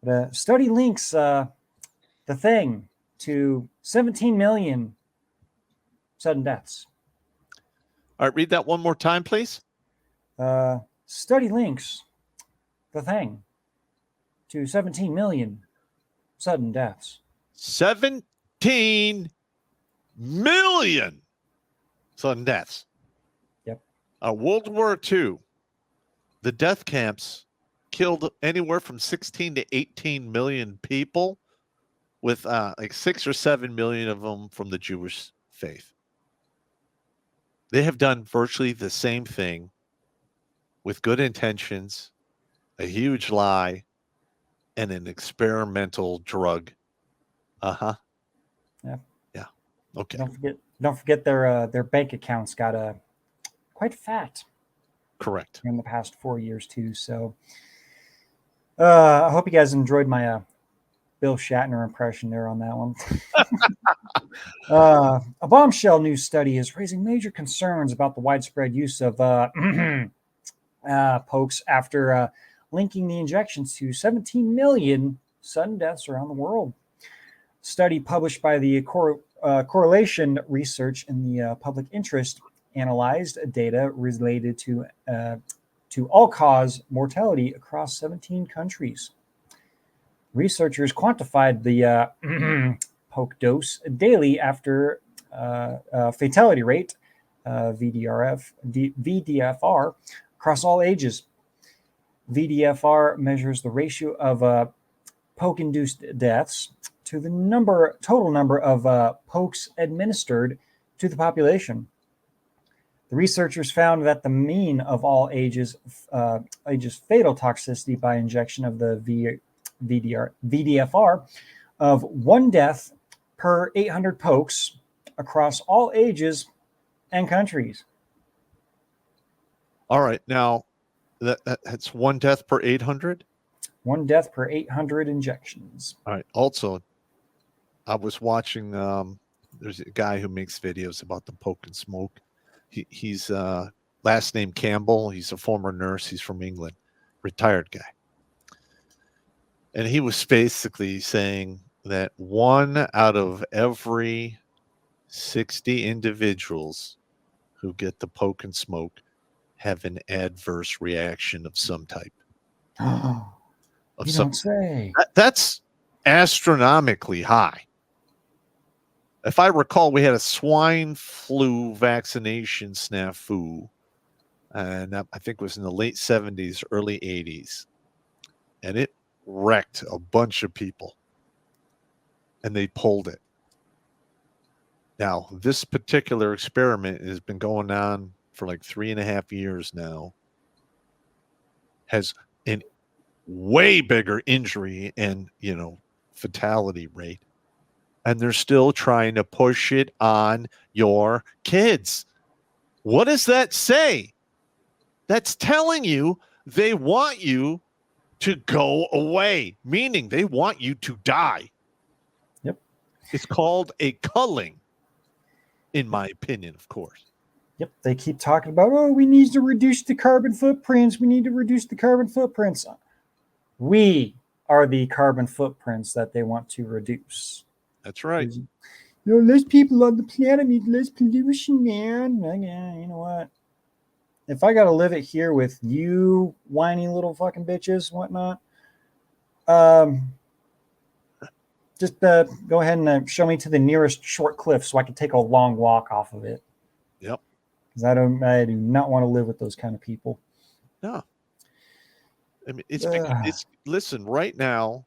The study links the thing to 17 million sudden deaths. All right, read that one more time, please. Study links the thing to 17 million sudden deaths. 17 million sudden deaths. Yep. World War II, the death camps killed anywhere from 16 to 18 million people, with like 6 or 7 million of them from the Jewish faith. They have done virtually the same thing with good intentions, a huge lie, and an experimental drug. Yeah. Yeah. Okay. Don't forget their bank accounts got quite fat. Correct. In the past 4 years too. So I hope you guys enjoyed my Bill Shatner impression there on that one. A bombshell new study is raising major concerns about the widespread use of pokes after linking the injections to 17 million sudden deaths around the world. Study published by the Correlation Research in the Public Interest analyzed data related to all-cause mortality across 17 countries. Researchers quantified the poke dose daily after fatality rate, VDFR, across all ages. VDFR measures the ratio of poke-induced deaths to the total number of pokes administered to the population. The researchers found that the mean of all ages fatal toxicity by injection of the VDFR of 1 death per 800 pokes across all ages and countries. All right. Now, that's 1 death per 800? 1 death per 800 injections. All right. Also, I was watching, there's a guy who makes videos about the poke and smoke. He's last name Campbell. He's a former nurse. He's from England, retired guy. And he was basically saying that 1 out of every 60 individuals who get the poke and smoke have an adverse reaction of some type. You don't say. That's astronomically high. If I recall, we had a swine flu vaccination snafu, and I think it was in the late 70s, early 80s, and it wrecked a bunch of people, and they pulled it. Now, this particular experiment has been going on for like 3.5 years now, has an way bigger injury and, fatality rate. And they're still trying to push it on your kids. What does that say? That's telling you they want you to go away, meaning they want you to die. Yep. It's called a culling, in my opinion, of course. Yep. They keep talking about, we need to reduce the carbon footprints. We need to reduce the carbon footprints. We are the carbon footprints that they want to reduce. That's right. Less people on the planet means less pollution, man. Yeah, you know what? If I got to live it here with you whiny little fucking bitches and whatnot, just go ahead and show me to the nearest short cliff so I can take a long walk off of it. Yep. Because I do not want to live with those kind of people. No. I mean, listen, right now,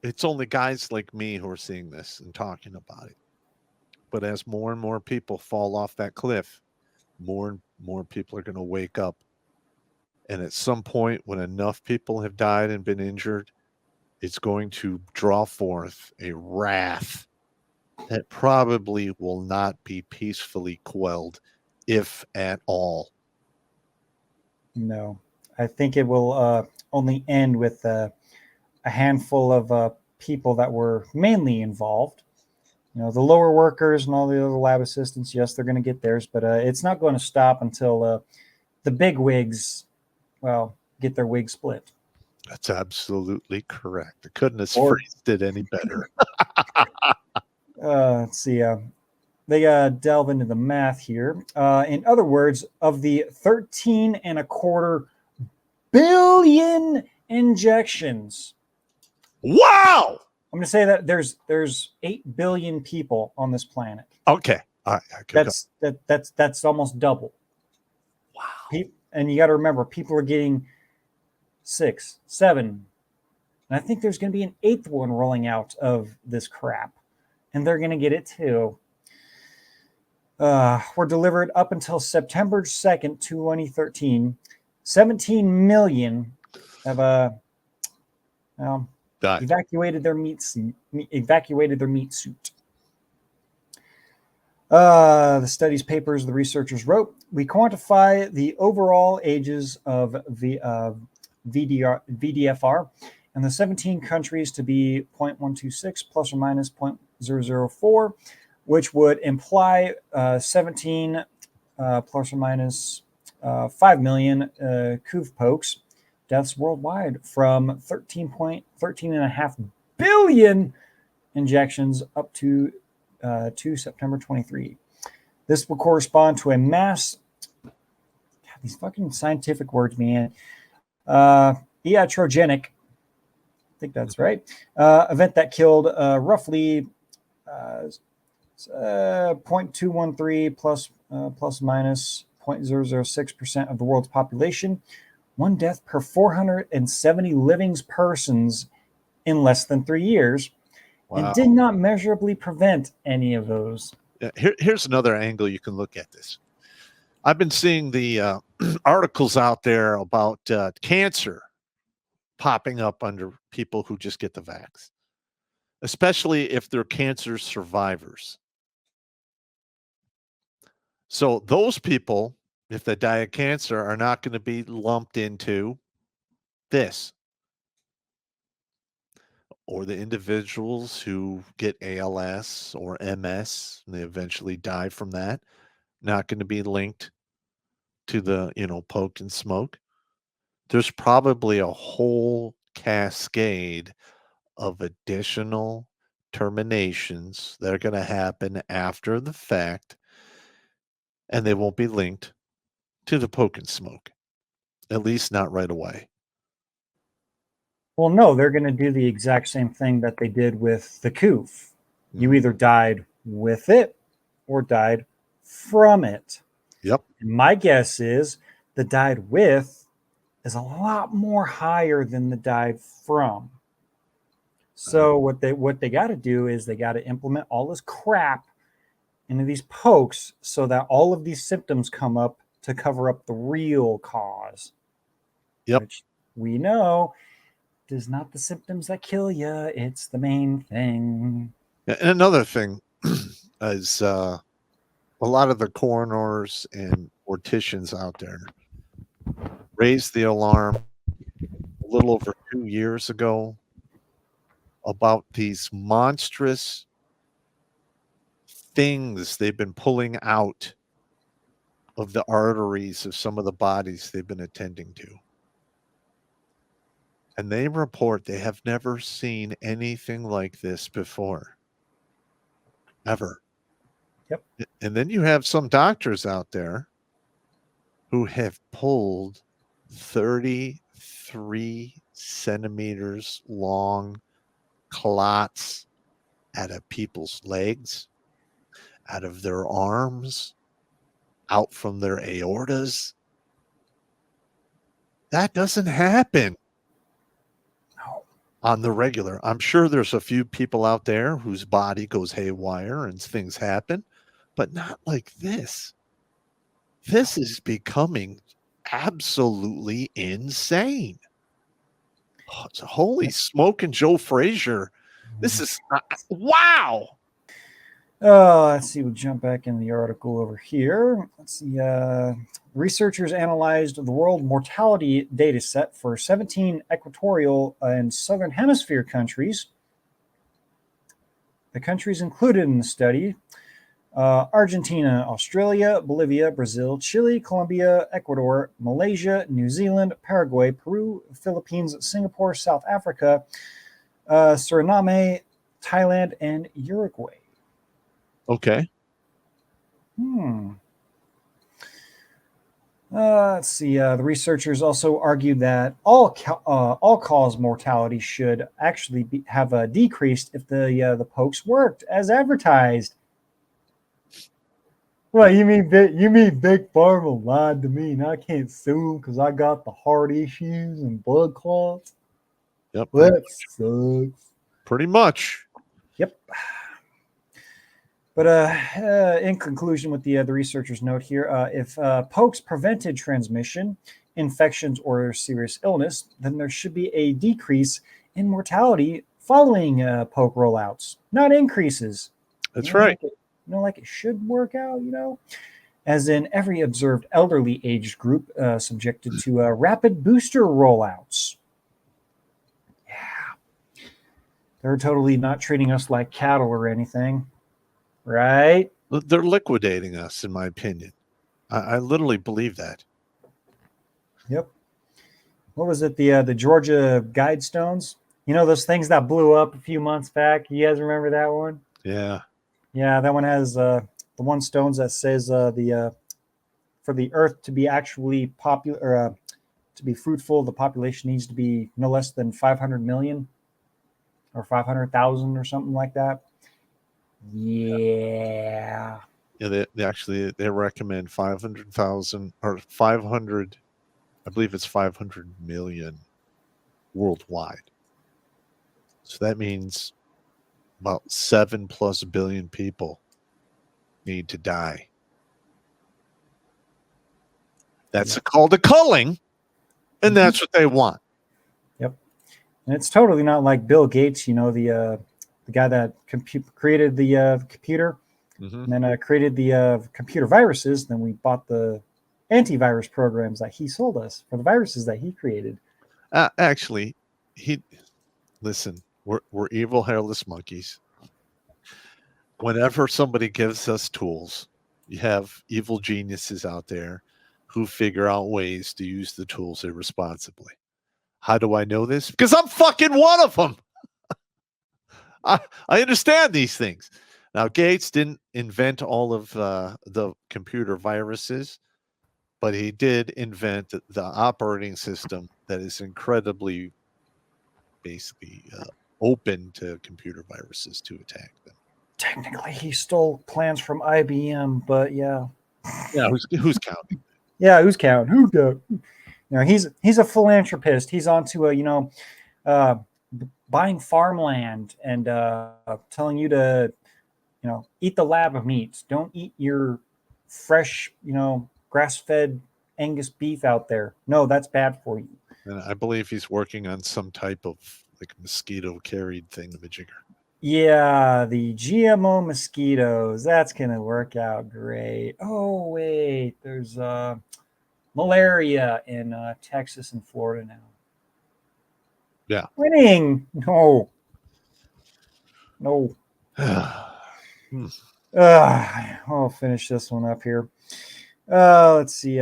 it's only guys like me who are seeing this and talking about it. But as more and more people fall off that cliff, more and more people are going to wake up. And at some point, when enough people have died and been injured, it's going to draw forth a wrath that probably will not be peacefully quelled, if at all. No, I think it will only end with a handful of people that were mainly involved. The lower workers and all the other lab assistants, yes, they're going to get theirs, but it's not going to stop until the big wigs, get their wig split. That's absolutely correct. I couldn't have Or phrased it any better. let's see. They delve into the math here. In other words, of the 13.25 billion injections, Wow. I'm going to say that there's 8 billion people on this planet. Okay. All right. I could go. That's almost double. Wow. And you got to remember, people are getting 6, 7, and I think there's going to be an 8th one rolling out of this crap, and they're going to get it too. Were delivered up until September 2nd, 2013. 17 million have evacuated their meat suit. The study's papers the researchers wrote, we quantify the overall ages of VDFR and the 17 countries to be 0.126 plus or minus 0.004, which would imply 17 plus or minus 5 million CUV pokes deaths worldwide from 13.5 billion injections up to September 23. This will correspond to a mass, God, these fucking scientific words, man, iatrogenic, I think that's right, event that killed roughly 0.213 plus minus 0.006% of the world's population, one death per 470 living persons in less than 3 years. Wow. And did not measurably prevent any of those. Here's another angle you can look at this. I've been seeing the articles out there about cancer popping up under people who just get the vax, especially if they're cancer survivors. So those people, if they die of cancer, are not going to be lumped into this. Or the individuals who get ALS or MS, and they eventually die from that, not going to be linked to the, poke and smoke. There's probably a whole cascade of additional terminations that are going to happen after the fact, and they won't be linked to the poke and smoke, at least not right away. Well, no, they're going to do the exact same thing that they did with the CUV. You either died with it or died from it. Yep. And my guess is the died with is a lot more higher than the died from. So what they got to do is they got to implement all this crap into these pokes so that all of these symptoms come up to cover up the real cause. Yep. Which we know is not the symptoms that kill you. It's the main thing. And another thing is a lot of the coroners and morticians out there raised the alarm a little over 2 years ago about these monstrous things they've been pulling out of the arteries of some of the bodies they've been attending to. And they report they have never seen anything like this before. Ever. Yep. And then you have some doctors out there who have pulled 33 centimeters long clots out of people's legs, out of their arms, out from their aortas. That doesn't happen on the regular. I'm sure there's a few people out there whose body goes haywire and things happen, but not like this. This is becoming absolutely insane. Holy smoke and Joe Frazier. This is wow. Let's see. We'll jump back in the article over here. Let's see. Researchers analyzed the world mortality data set for 17 equatorial and southern hemisphere countries. The countries included in the study Argentina, Australia, Bolivia, Brazil, Chile, Colombia, Ecuador, Malaysia, New Zealand, Paraguay, Peru, Philippines, Singapore, South Africa, Suriname, Thailand, and Uruguay. Okay. Let's see. The researchers also argued that all-cause mortality should actually have decreased if the pokes worked as advertised. Well, you mean Big Pharma lied to me, and I can't sue them because I got the heart issues and blood clots? Yep. That sucks. Pretty much. Yep. But in conclusion, with the researchers' note here, if pokes prevented transmission, infections, or serious illness, then there should be a decrease in mortality following poke rollouts, not increases. That's right. Like it should work out, as in every observed elderly age group subjected to rapid booster rollouts. Yeah. They're totally not treating us like cattle or anything. Right? They're liquidating us, in my opinion. I literally believe that. Yep. What was it? The Georgia Guidestones? Those things that blew up a few months back? You guys remember that one? Yeah. Yeah, that one has the one stones that says for the earth to be actually popular, to be fruitful, the population needs to be no less than 500 million or 500,000 or something like that. Yeah. Yeah, they recommend 500,000 or 500. I believe it's 500 million worldwide. So that means about 7+ billion people need to die. That's a call to culling, and that's what they want. Yep. And it's totally not like Bill Gates, the guy that created the computer, and then created the computer viruses. Then we bought the antivirus programs that he sold us for the viruses that he created. Actually, listen. We're evil hairless monkeys. Whenever somebody gives us tools, you have evil geniuses out there who figure out ways to use the tools irresponsibly. How do I know this? Because I'm fucking one of them. I understand these things. Now, Gates didn't invent all of the computer viruses, but he did invent the operating system that is incredibly, basically, open to computer viruses to attack them. Technically, he stole plans from IBM, but yeah. Yeah, who's counting? Yeah, who's counting? Who does? He's a philanthropist. He's onto buying farmland and telling you to, eat the lab meat. Don't eat your fresh, grass-fed Angus beef out there. No, that's bad for you. And I believe he's working on some type of like mosquito carried thingamajigger. Yeah, the GMO mosquitoes. That's gonna work out great. Oh wait, there's malaria in Texas and Florida now. Yeah. Winning. No. I'll finish this one up here. Let's see.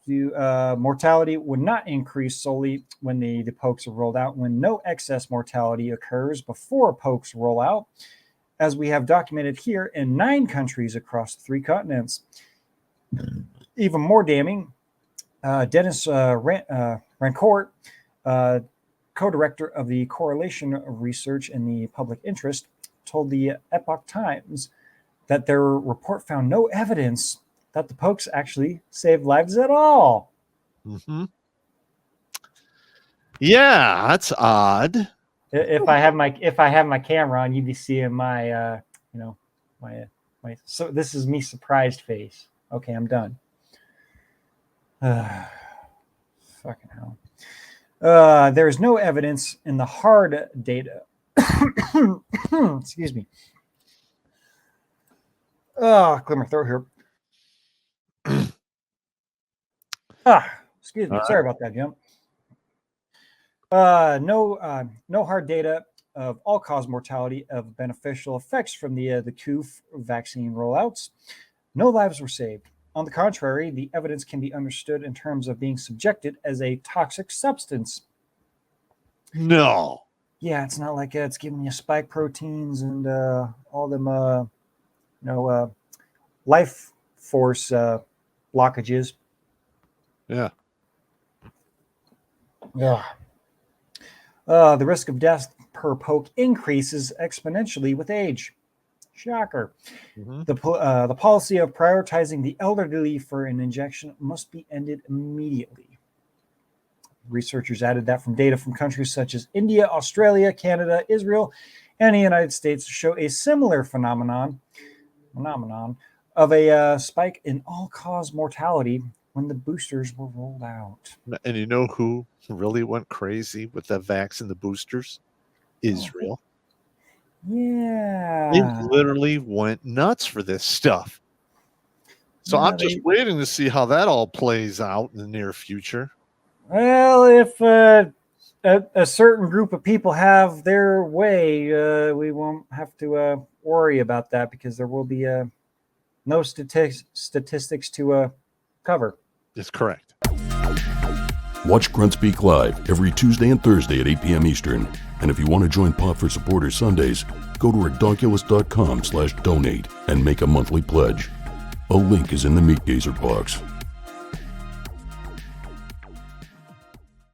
Mortality would not increase solely when the pokes are rolled out when no excess mortality occurs before pokes roll out, as we have documented here in 9 countries across 3 continents. Even more damning, Dennis Rancourt, co-director of the Correlation of Research in the Public Interest, told the Epoch Times that their report found no evidence that the pokes actually saved lives at all. Mm-hmm. Yeah, that's odd. If I have my camera on, you'd be seeing my my. So this is me surprised face. Okay, I'm done. Fucking hell. There is no evidence in the hard data. Excuse me. Clear my throat here. Excuse me. Sorry about that, Jim. No hard data of all-cause mortality of beneficial effects from the COOF vaccine rollouts. No lives were saved. On the contrary, the evidence can be understood in terms of being subjected as a toxic substance. No. Yeah, it's not like it's giving you spike proteins and all them, life force blockages. Yeah. Yeah. The risk of death per poke increases exponentially with age. Shocker. Mhm. The policy of prioritizing the elderly for an injection must be ended immediately. Researchers added that from data from countries such as India, Australia, Canada, Israel, and the United States show a similar phenomenon of a spike in all-cause mortality when the boosters were rolled out. And you know who really went crazy with the vax and the boosters? Israel. They Yeah. literally went nuts for this stuff. So Yeah, I'm just waiting to see how that all plays out in the near future. Well, if a certain group of people have their way, we won't have to worry about that because there will be no statistics to cover. That's correct. Watch Grunt Speak live every Tuesday and Thursday at 8 p.m. Eastern. And if you want to join Pop for Supporters Sundays, go to redonkulous.com/donate and make a monthly pledge. A link is in the Meat Gazer box.